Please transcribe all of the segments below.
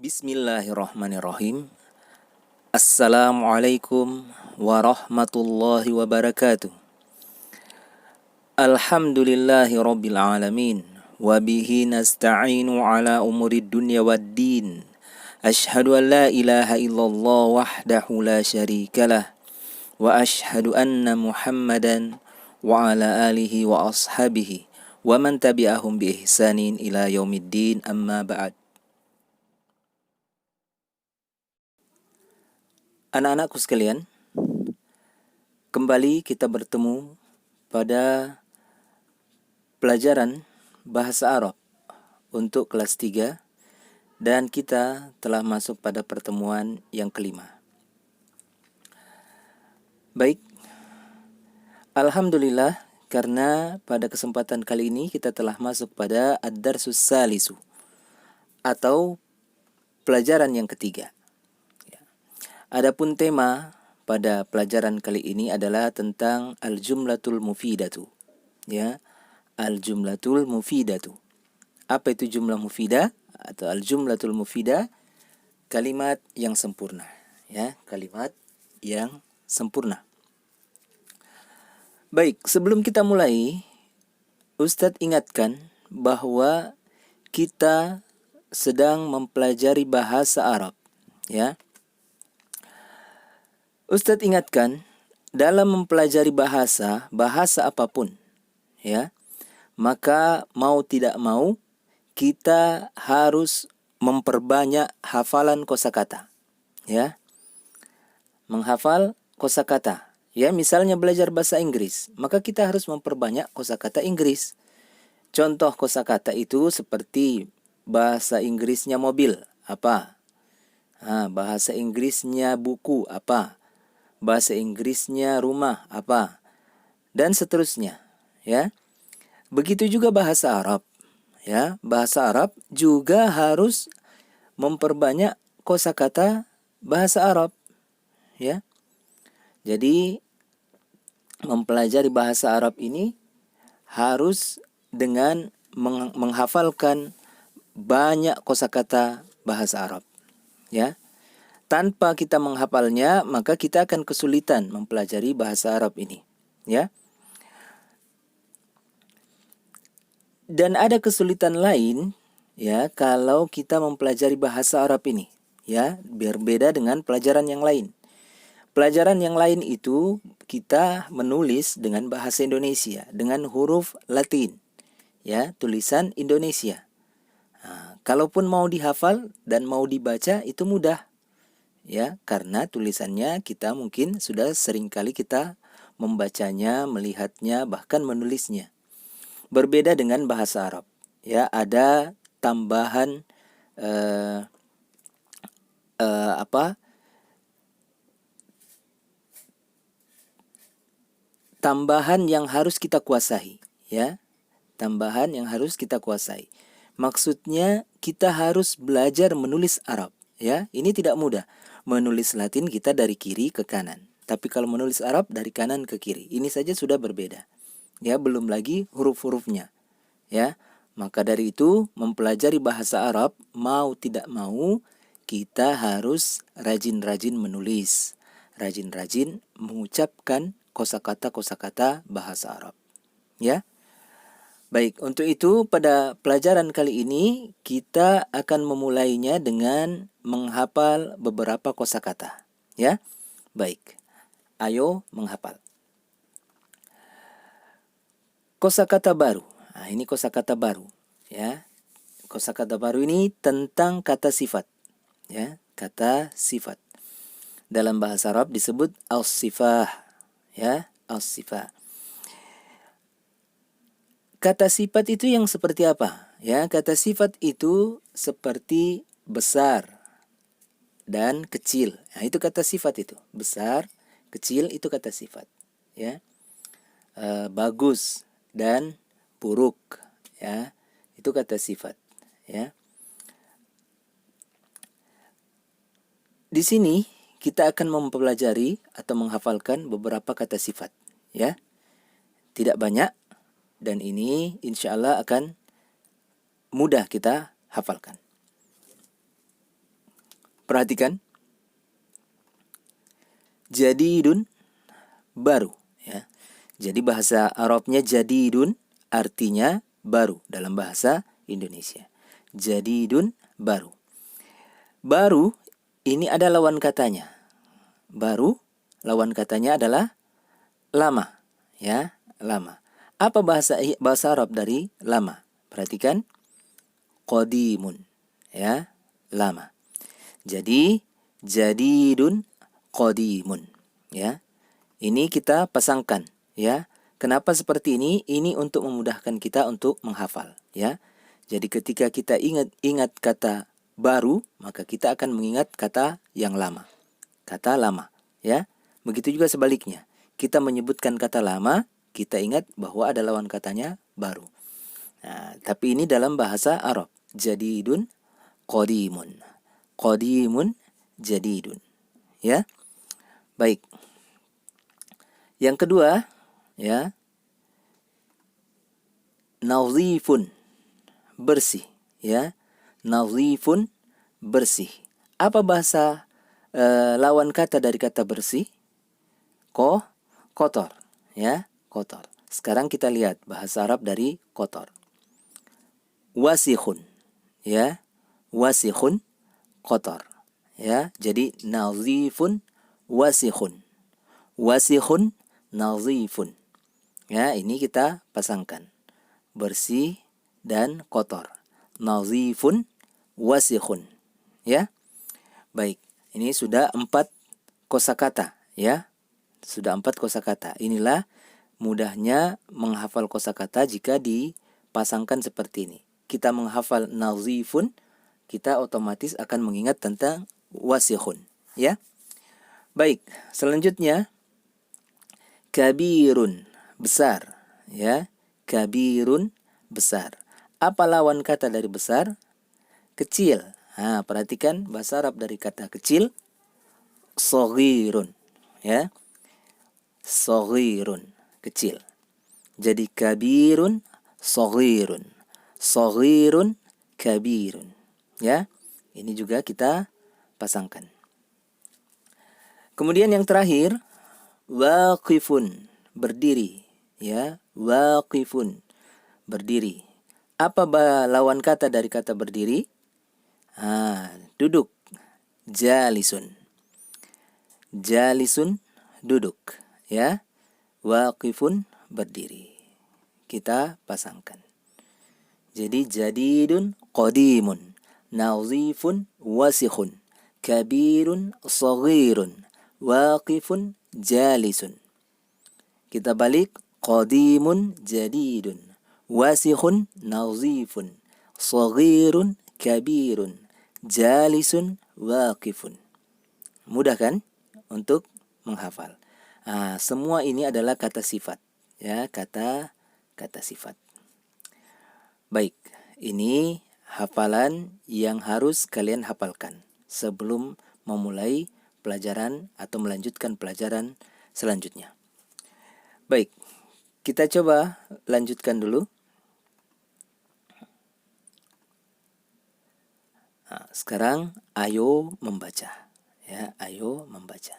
Bismillahirrahmanirrahim. Assalamualaikum warahmatullahi wabarakatuh. Alhamdulillahi rabbil alamin. Wabihi nasta'inu ala umurid dunya waddin. Ashhadu an la ilaha illallah wahdahu la syarikalah. Wa ashhadu anna muhammadan wa ala alihi wa ashabihi wa man tabi'ahum bi ihsanin ila yaumiddin, amma ba'd. Anak-anakku sekalian, kembali kita bertemu pada pelajaran bahasa Arab untuk kelas 3 dan kita telah masuk pada pertemuan yang kelima. Baik, alhamdulillah karena pada kesempatan kali ini kita telah masuk pada ad-darsus salisu atau pelajaran yang ketiga. Adapun tema pada pelajaran kali ini adalah tentang al-jumlatul mufidatu. Ya, al-jumlatul mufidatu. Apa itu jumlah mufidah atau al-jumlatul mufidah? Kalimat yang sempurna, ya, kalimat yang sempurna. Baik, sebelum kita mulai, Ustadz ingatkan bahwa kita sedang mempelajari bahasa Arab, ya. Ustadz ingatkan, dalam mempelajari bahasa apapun, ya, maka mau tidak mau kita harus memperbanyak hafalan kosakata, ya, menghafal kosakata. Ya, misalnya belajar bahasa Inggris, maka kita harus memperbanyak kosakata Inggris. Contoh kosakata itu seperti bahasa Inggrisnya mobil, apa? Bahasa Inggrisnya buku, apa? Bahasa Inggrisnya rumah, apa, dan seterusnya, ya. Begitu juga bahasa Arab, ya. Bahasa Arab juga harus memperbanyak kosakata bahasa Arab, ya. Jadi mempelajari bahasa Arab ini harus dengan menghafalkan banyak kosakata bahasa Arab, ya. Tanpa kita menghafalnya, maka kita akan kesulitan mempelajari bahasa Arab ini, ya. Dan ada kesulitan lain, ya, kalau kita mempelajari bahasa Arab ini, ya, berbeda dengan pelajaran yang lain. Pelajaran yang lain itu kita menulis dengan bahasa Indonesia, dengan huruf Latin, ya, tulisan Indonesia. Kalaupun mau dihafal dan mau dibaca itu mudah. Ya, karena tulisannya kita mungkin sudah sering kali kita membacanya, melihatnya, bahkan menulisnya. Berbeda dengan bahasa Arab, ya, ada tambahan tambahan yang harus kita kuasai, ya, tambahan yang harus kita kuasai. Maksudnya kita harus belajar menulis Arab, ya. Ini tidak mudah. Menulis Latin kita dari kiri ke kanan. Tapi kalau menulis Arab dari kanan ke kiri. Ini saja sudah berbeda. Ya, belum lagi huruf-hurufnya. Ya. Maka dari itu mempelajari bahasa Arab mau tidak mau kita harus rajin-rajin menulis. Rajin-rajin mengucapkan kosakata-kosakata bahasa Arab. Ya. Baik, untuk itu pada pelajaran kali ini kita akan memulainya dengan menghafal beberapa kosakata, ya. Baik, ayo menghafal. Kosakata baru. Ini kosakata baru, ya. Kosakata baru ini tentang kata sifat, ya, kata sifat. Dalam bahasa Arab disebut as-sifah, ya, as-sifah. Kata sifat itu yang seperti apa? Ya, kata sifat itu seperti besar dan kecil. Nah, itu kata sifat itu. Besar, kecil itu kata sifat. Ya, bagus dan buruk. Ya, itu kata sifat. Ya. Di sini kita akan mempelajari atau menghafalkan beberapa kata sifat. Ya, tidak banyak. Dan ini insya Allah akan mudah kita hafalkan. Perhatikan. Jadidun, baru, ya. Jadi bahasa Arabnya jadidun artinya baru dalam bahasa Indonesia. Jadidun, baru. Baru ini ada lawan katanya. Baru lawan katanya adalah lama, ya, lama. Apa bahasa Arab dari lama? Perhatikan. Qadimun, ya, lama. Jadi jadidun qadimun, ya. Ini kita pasangkan, ya. Kenapa seperti ini? Ini untuk memudahkan kita untuk menghafal, ya. Jadi ketika kita ingat kata baru, maka kita akan mengingat kata yang lama. Kata lama, ya. Begitu juga sebaliknya. Kita menyebutkan kata lama, kita ingat bahwa ada lawan katanya baru. Nah, tapi ini dalam bahasa Arab. Jadidun qadimun. Qadimun jadidun, ya. Baik. Yang kedua, ya, nadhifun, bersih, ya. Nadhifun, bersih. Apa bahasa lawan kata dari kata bersih? Kotor, ya, kotor. Sekarang kita lihat bahasa Arab dari kotor. Wasikhun, ya. Wasikhun, kotor, ya. Jadi nadhifun, wasikhun. Wasikhun, nadhifun. Ya, ini kita pasangkan. Bersih dan kotor. Nadhifun, wasikhun, ya. Baik, ini sudah 4 kosakata, ya. Sudah 4 kosakata. Inilah mudahnya menghafal kosakata jika dipasangkan seperti ini. Kita menghafal nadhifun, kita otomatis akan mengingat tentang wasikhun, ya. Baik, selanjutnya kabirun, besar, ya. Kabirun, besar. Apa lawan kata dari besar? Kecil. Nah, perhatikan bahasa Arab dari kata kecil, shaghirun, ya. Shaghirun, kecil. Jadi kabirun, shaghirun. Shaghirun, kabirun, ya. Ini juga kita pasangkan. Kemudian yang terakhir, waqifun, berdiri, ya. Waqifun, berdiri. Apa lawan kata dari kata berdiri? Duduk. Jalisun. Jalisun, duduk, ya. Waqifun, berdiri. Kita pasangkan. Jadi jadidun qadimun, nadhifun wasikhun, kabirun shaghirun, waqifun jalisun. Kita balik. Qadimun jadidun, wasikhun nadhifun, shaghirun kabirun, jalisun waqifun. Mudah kan untuk menghafal. Semua ini adalah kata sifat, ya, kata sifat. Baik, ini hafalan yang harus kalian hafalkan sebelum memulai pelajaran atau melanjutkan pelajaran selanjutnya. Baik, kita coba lanjutkan dulu. Sekarang ayo membaca, ya, ayo membaca.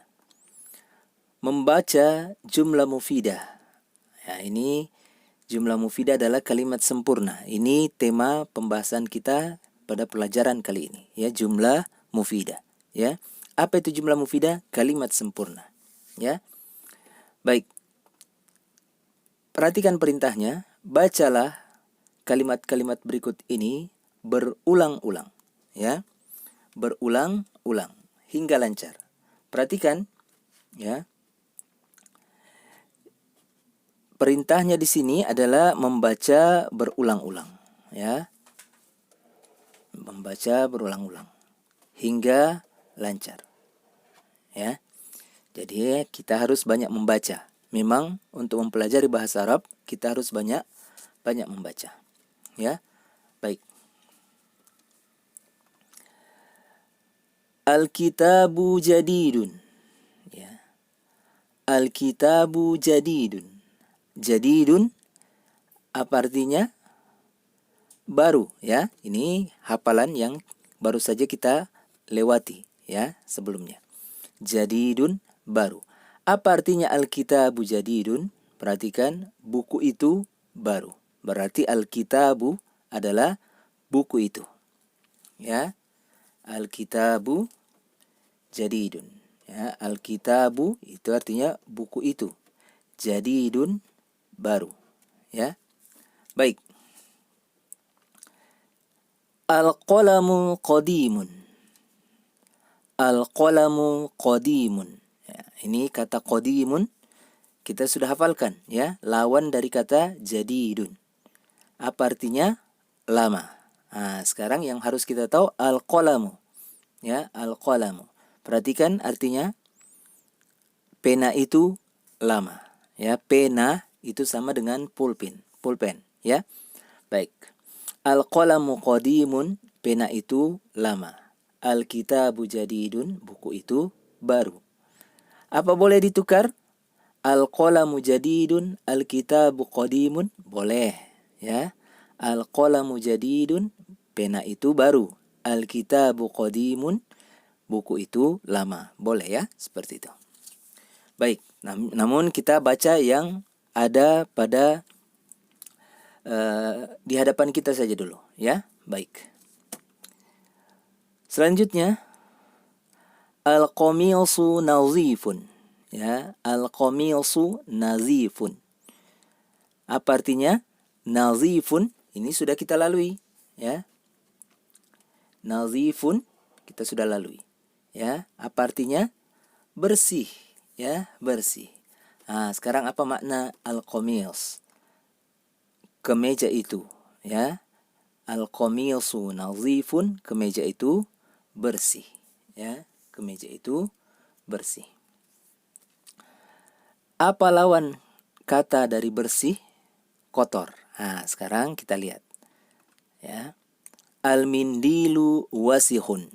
Membaca jumlah mufidah. Ya, ini jumlah mufidah adalah kalimat sempurna. Ini tema pembahasan kita pada pelajaran kali ini, ya, jumlah mufidah, ya. Apa itu jumlah mufidah? Kalimat sempurna, ya. Baik. Perhatikan perintahnya, bacalah kalimat-kalimat berikut ini berulang-ulang, ya. Berulang-ulang hingga lancar. Perhatikan, ya. Perintahnya di sini adalah membaca berulang-ulang, ya. Membaca berulang-ulang hingga lancar, ya. Jadi kita harus banyak membaca. Memang untuk mempelajari bahasa Arab kita harus banyak membaca, ya. Baik. Al-kitabu jadidun, ya. Al-kitabu jadidun. Jadidun apa artinya? Baru, ya. Ini hafalan yang baru saja kita lewati, ya sebelumnya. Jadidun, baru. Apa artinya al-kitabu jadidun? Perhatikan, buku itu baru. Berarti al-kitabu adalah buku itu. Ya, al-kitabu jadidun. Ya, al-kitabu itu artinya buku itu. Jadidun, baru. Ya, baik. Al-qalamu qadimun. Al-qalamu qadimun. Ya, ini kata qadimun kita sudah hafalkan, ya, lawan dari kata jadidun. Apa artinya? Lama. Nah, sekarang yang harus kita tahu al-qalamu. Ya, al-qalamu. Perhatikan artinya pena itu lama. Ya, pena itu sama dengan pulpen, ya. Baik. Al-qalamu qadimun, pena itu lama. Al-kitabu jadidun, buku itu baru. Apa boleh ditukar? Al-qalamu jadidun, al-kitabu qadimun, boleh, ya. Al-qalamu jadidun, pena itu baru. Al-kitabu qadimun, buku itu lama. Boleh ya, seperti itu. Baik, namun kita baca yang ada pada di hadapan kita saja dulu, ya. Baik. Selanjutnya, al-qamisu nazifun. Ya, al-qamisu nazifun. Apa artinya? Nazifun, ini sudah kita lalui, ya. Nazifun kita sudah lalui. Ya, apa artinya? Bersih, ya, bersih. Nah, sekarang apa makna al-qamis? Kemeja itu, ya. Al-qamisu nazifun, kemeja itu bersih, ya. Kemeja itu bersih. Apa lawan kata dari bersih? Kotor. Nah, sekarang kita lihat. Ya. Al-mindilu wasihun.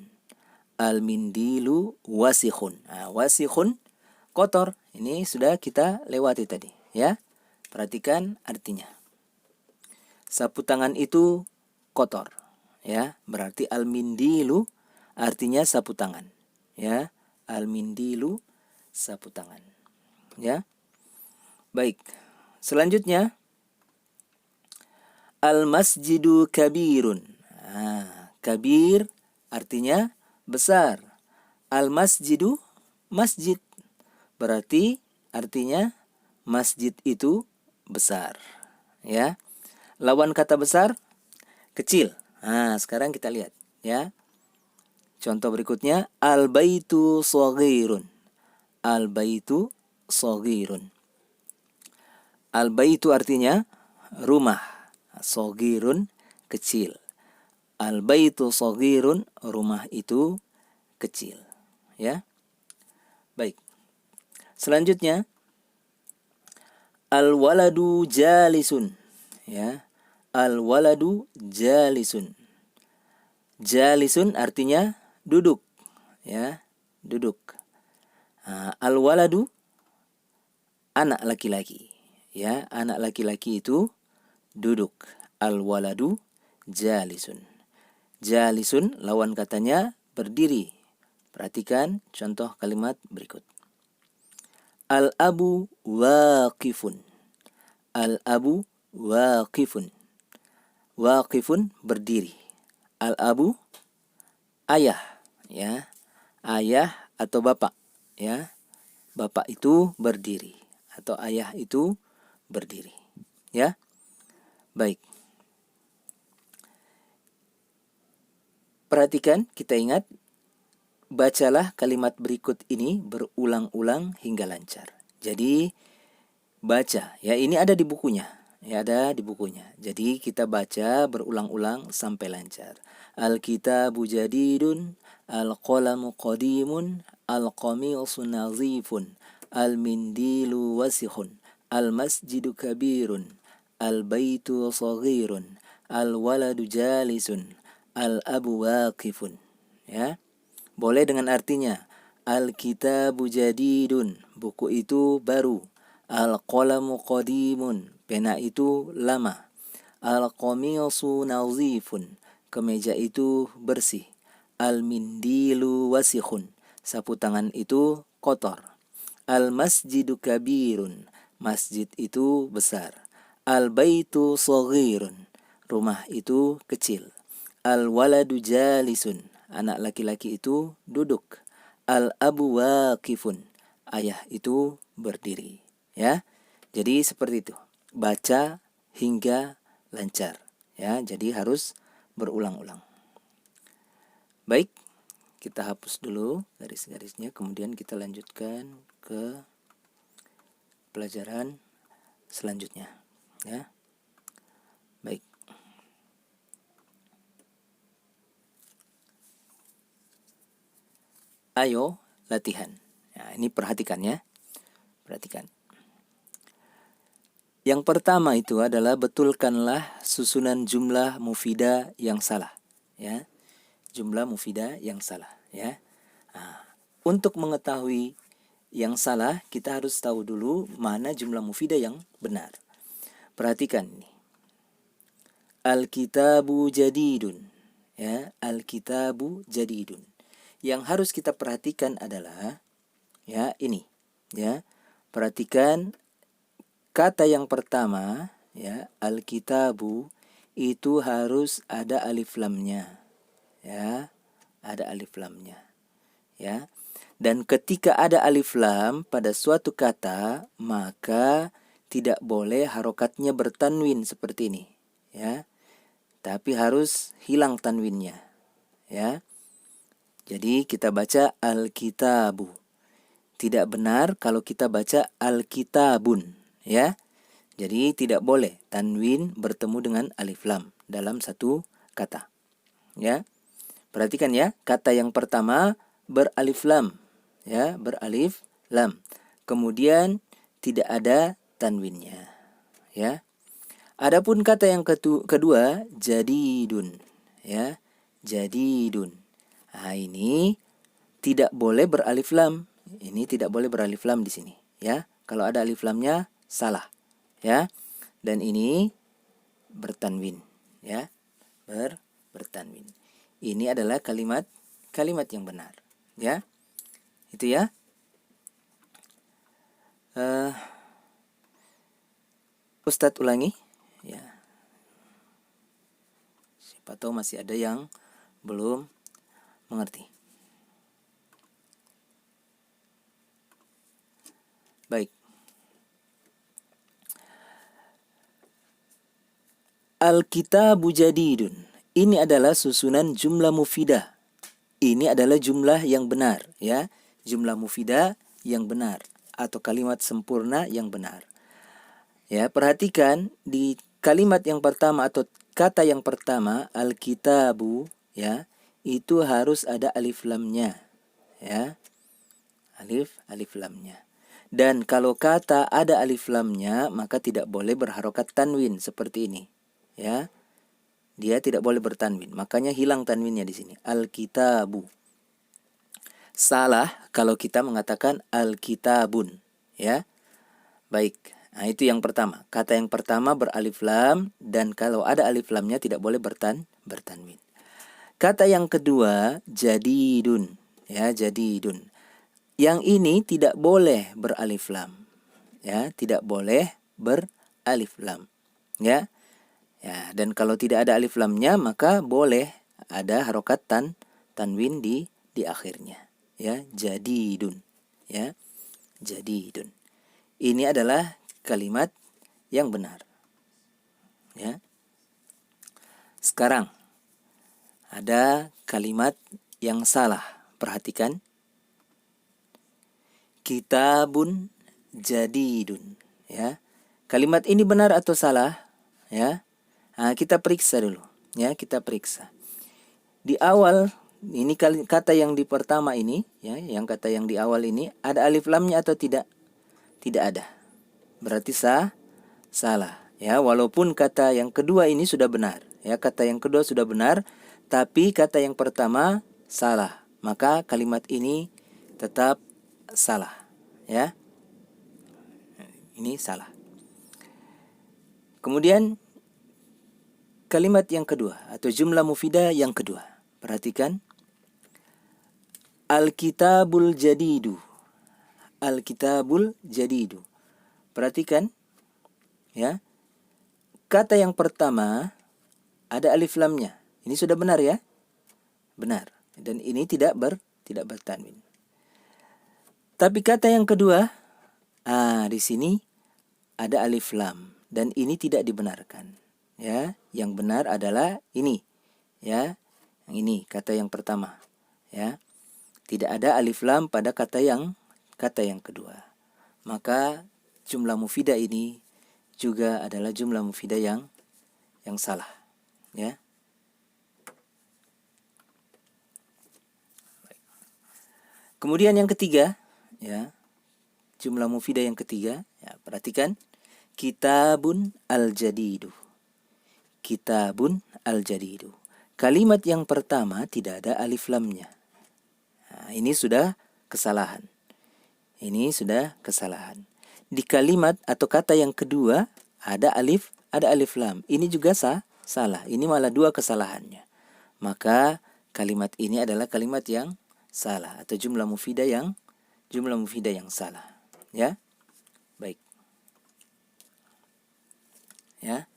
Al-mindilu wasihun. Nah, wasihun kotor. Ini sudah kita lewati tadi, ya. Perhatikan artinya. Sapu tangan itu kotor, ya. Berarti al-mindilu artinya sapu tangan, ya. Al-mindilu sapu tangan, ya. Baik. Selanjutnya al-masjidu kabirun. Nah, kabir artinya besar. Al-masjidu masjid. Berarti artinya masjid itu besar, ya. Lawan kata besar kecil. Nah, sekarang kita lihat, ya. Contoh berikutnya al-baitu shaghirun. Al-baitu shaghirun. Al-baitu artinya rumah. Shaghirun kecil. Al-baitu shaghirun, rumah itu kecil, ya. Baik. Selanjutnya al-waladu jalisun, ya. Al-waladu jalisun. Jalisun artinya duduk, ya, duduk. Al-waladu anak laki-laki, ya, anak laki-laki itu duduk. Al-waladu jalisun. Jalisun lawan katanya berdiri. Perhatikan contoh kalimat berikut. Al-abu waqifun. Al-abu waqifun. Waqifun berdiri. Al-abu ayah, ya. Ayah atau bapak, ya. Bapak itu berdiri atau ayah itu berdiri, ya. Baik. Perhatikan, kita ingat, bacalah kalimat berikut ini berulang-ulang hingga lancar. Jadi baca, ya, ini ada di bukunya, ya, ada di bukunya. Jadi kita baca berulang-ulang sampai lancar. Al-kitabu jadidun, al-qalamu qadimun, al-qamisu nazifun, al-mindilu wasihun, al-masjidu kabirun, al-baitu saghirun, al-waladu jalisun, al-abu waqifun, ya. Boleh dengan artinya al-kitabu jadidun, buku itu baru. Al-qalamu qadimun, pena itu lama. Al-qamisu nazifun, kemeja itu bersih. Al-mindilu wasikhun. Sapu tangan itu kotor. Al-masjidu kabirun. Masjid itu besar. Al-baitu saghirun. Rumah itu kecil. Al-waladu jalisun. Anak laki-laki itu duduk. Al-abu waqifun. Ayah itu berdiri. Ya, jadi seperti itu. Baca hingga lancar. Ya, jadi harus berulang-ulang. Baik, kita hapus dulu garis-garisnya. Kemudian kita lanjutkan ke pelajaran selanjutnya. Ya, baik. Ayo latihan. Nah, ini perhatikan ya. Perhatikan. Yang pertama itu adalah betulkanlah susunan jumlah mufidah yang salah. Ya, jumlah mufidah yang salah. Ya. Nah, untuk mengetahui yang salah, kita harus tahu dulu mana jumlah mufidah yang benar. Perhatikan ini. Al-kitabu jadidun. Ya, al-kitabu jadidun. Yang harus kita perhatikan adalah ya ini, ya. Perhatikan kata yang pertama, ya, al-kitabu itu harus ada alif lamnya. Ya, ada alif lamnya. Ya. Dan ketika ada alif lam pada suatu kata, maka tidak boleh harokatnya bertanwin seperti ini, ya. Tapi harus hilang tanwinnya, ya. Jadi kita baca al-kitabu. Tidak benar kalau kita baca al-kitabun, ya. Jadi tidak boleh tanwin bertemu dengan alif lam dalam satu kata. Ya. Perhatikan ya, kata yang pertama beralif lam, ya, beralif lam. Kemudian tidak ada tanwinnya, ya. Adapun kata yang kedua jadidun, ya. Jadidun. Nah, ini tidak boleh beralif lam. Ini tidak boleh beralif lam di sini, ya. Kalau ada alif lamnya salah, ya. Dan ini bertanwin, ya. Bertanwin. Ini adalah kalimat yang benar, ya. Itu ya. Ustadz ulangi, ya. Siapa tahu masih ada yang belum mengerti. Baik. Al-kitabu jadidun. Ini adalah susunan jumlah mufidah. Ini adalah jumlah yang benar, ya. Jumlah mufidah yang benar atau kalimat sempurna yang benar. Ya, perhatikan di kalimat yang pertama atau kata yang pertama al-kitabu, ya, itu harus ada alif lamnya, ya. Alif lamnya. Dan kalau kata ada alif lamnya, maka tidak boleh berharokat tanwin seperti ini, ya. Dia tidak boleh bertanwin, makanya hilang tanwinnya di sini. Al-kitabu. Salah kalau kita mengatakan al-kitabun, ya. Baik. Nah, itu yang pertama. Kata yang pertama beralif lam dan kalau ada alif lamnya tidak boleh bertanwin. Kata yang kedua jadidun, ya, jadidun. Yang ini tidak boleh beralif lam. Ya, tidak boleh beralif lam. Ya. Ya, dan kalau tidak ada alif lamnya maka boleh ada harokat tanwin di akhirnya. Ya, jadidun. Ya, jadidun. Ini adalah kalimat yang benar. Ya. Sekarang ada kalimat yang salah. Perhatikan. Kitabun jadidun. Ya. Kalimat ini benar atau salah? Ya. Nah, kita periksa dulu, ya, kita periksa. Di awal ini kata yang di pertama ini, ya, yang kata yang di awal ini ada alif lamnya atau tidak? Tidak ada. Berarti salah, ya, walaupun kata yang kedua ini sudah benar, ya, kata yang kedua sudah benar, tapi kata yang pertama salah. Maka kalimat ini tetap salah, ya. Ini salah. Kemudian kalimat yang kedua atau jumlah mufidah yang kedua. Perhatikan. Al-kitabul jadidu. Al-kitabul jadidu. Perhatikan ya. Kata yang pertama ada alif lamnya. Ini sudah benar ya? Benar. Dan ini tidak bertanwin. Tapi kata yang kedua, di sini ada alif lam dan ini tidak dibenarkan. Ya, yang benar adalah ini. Ya. Yang ini kata yang pertama, ya. Tidak ada alif lam pada kata yang kedua. Maka jumlah mufidah ini juga adalah jumlah mufidah yang salah, ya. Kemudian yang ketiga, ya. Jumlah mufidah yang ketiga, ya, perhatikan kitabun al-jadidu. Kitabun al-jadidu. Kalimat yang pertama tidak ada alif lamnya. Nah, ini sudah kesalahan. Ini sudah kesalahan. Di kalimat atau kata yang kedua ada alif lam. Ini juga salah. Ini malah dua kesalahannya. Maka kalimat ini adalah kalimat yang salah atau jumlah mufidah yang salah. Ya. Baik. Ya.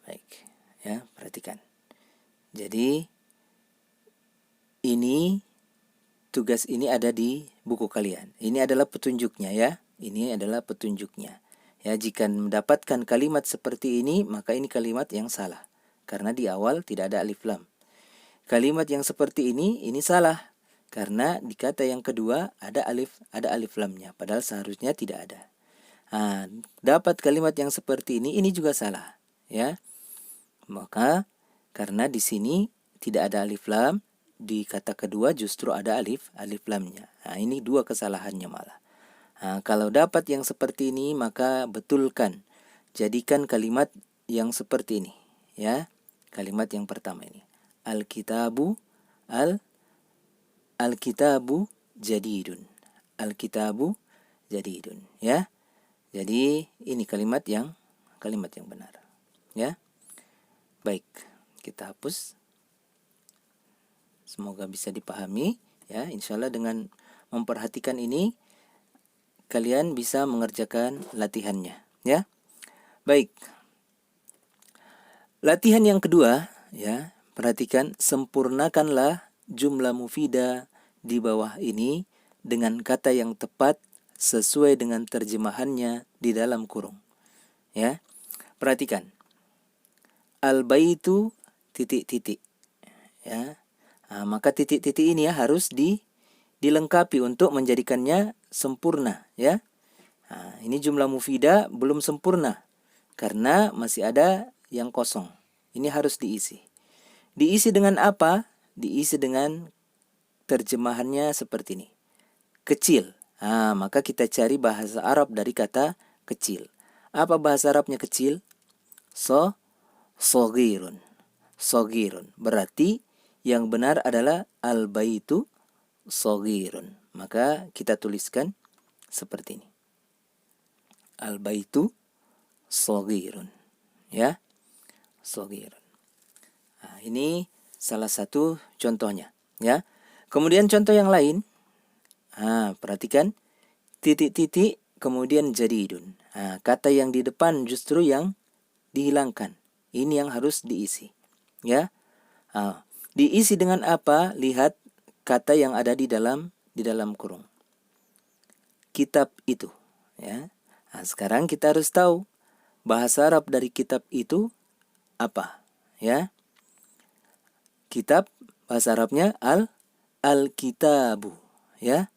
Baik. Ya, perhatikan. Jadi ini tugas ini ada di buku kalian. Ini adalah petunjuknya ya. Ini adalah petunjuknya. Ya, jika mendapatkan kalimat seperti ini, maka ini kalimat yang salah. Karena di awal tidak ada alif lam. Kalimat yang seperti ini salah. Karena di kata yang kedua ada alif lamnya. Padahal seharusnya tidak ada. Nah, dapat kalimat yang seperti ini juga salah. Ya. Maka karena di sini tidak ada alif lam, di kata kedua justru ada alif lamnya. Nah, ini dua kesalahannya malah. Nah, kalau dapat yang seperti ini maka betulkan. Jadikan kalimat yang seperti ini, ya. Kalimat yang pertama ini. Al-kitabu jadidun. Al-kitabu jadidun, ya. Jadi ini kalimat yang benar, ya. Baik, kita hapus. Semoga bisa dipahami, ya. Insyaallah dengan memperhatikan ini kalian bisa mengerjakan latihannya, ya. Baik. Latihan yang kedua, ya. Perhatikan, sempurnakanlah jumlah mufidah di bawah ini dengan kata yang tepat sesuai dengan terjemahannya di dalam kurung. Ya. Perhatikan. Al-baitu titik-titik. Ya. Nah, maka titik-titik ini ya harus dilengkapi untuk menjadikannya sempurna, ya. Nah, ini jumlah mufidah belum sempurna karena masih ada yang kosong. Ini harus diisi. Diisi dengan apa? Diisi dengan terjemahannya seperti ini. Kecil. Nah, maka kita cari bahasa Arab dari kata kecil. Apa bahasa Arabnya kecil? Sogirun. Sogirun. Berarti yang benar adalah al-baitu sogirun. Maka kita tuliskan seperti ini. Al-baitu sogirun. Ya. Sogirun. Nah, ini salah satu contohnya. Ya. Kemudian contoh yang lain. Perhatikan. Titik-titik kemudian jadidun. Kata yang di depan justru yang dihilangkan. Ini yang harus diisi. Ya. Diisi dengan apa? Lihat kata yang ada di dalam kurung. Kitab itu, ya. Nah, sekarang kita harus tahu bahasa Arab dari kitab itu apa, ya. Kitab bahasa Arabnya al-kitabu, ya.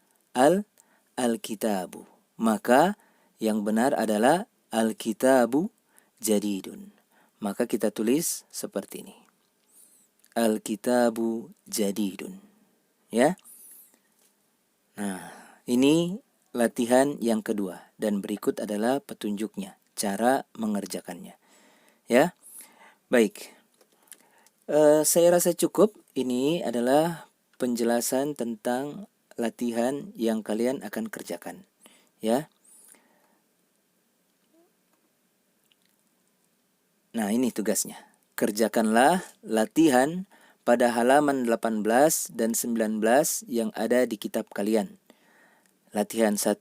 Al-kitabu. Maka yang benar adalah al-kitabu jadidun. Maka kita tulis seperti ini. Al-kitabu jadidun. Ya. Nah, ini latihan yang kedua dan berikut adalah petunjuknya, cara mengerjakannya. Ya. Baik. Saya rasa cukup. Ini adalah penjelasan tentang latihan yang kalian akan kerjakan. Ya. Nah, ini tugasnya. Kerjakanlah latihan pada halaman 18 dan 19 yang ada di kitab kalian. Latihan 1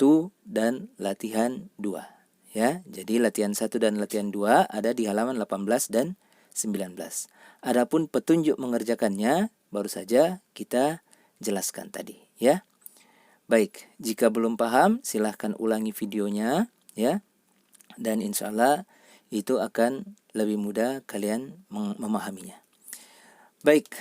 dan latihan 2. Ya, jadi latihan 1 dan latihan 2 ada di halaman 18 dan 19. Adapun petunjuk mengerjakannya baru saja kita jelaskan tadi, ya. Baik, jika belum paham silahkan ulangi videonya, ya. Dan insya Allah itu akan lebih mudah kalian memahaminya. Baik,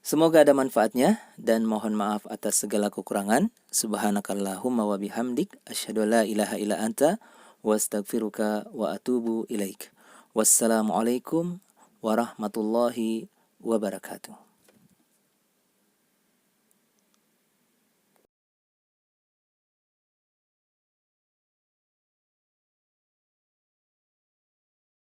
semoga ada manfaatnya dan mohon maaf atas segala kekurangan. Subhanakallahumma wa bihamdik asyhadu an la ilaha illa anta wa astaghfiruka wa atubu ilaik. Wassalamualaikum warahmatullahi wabarakatuh.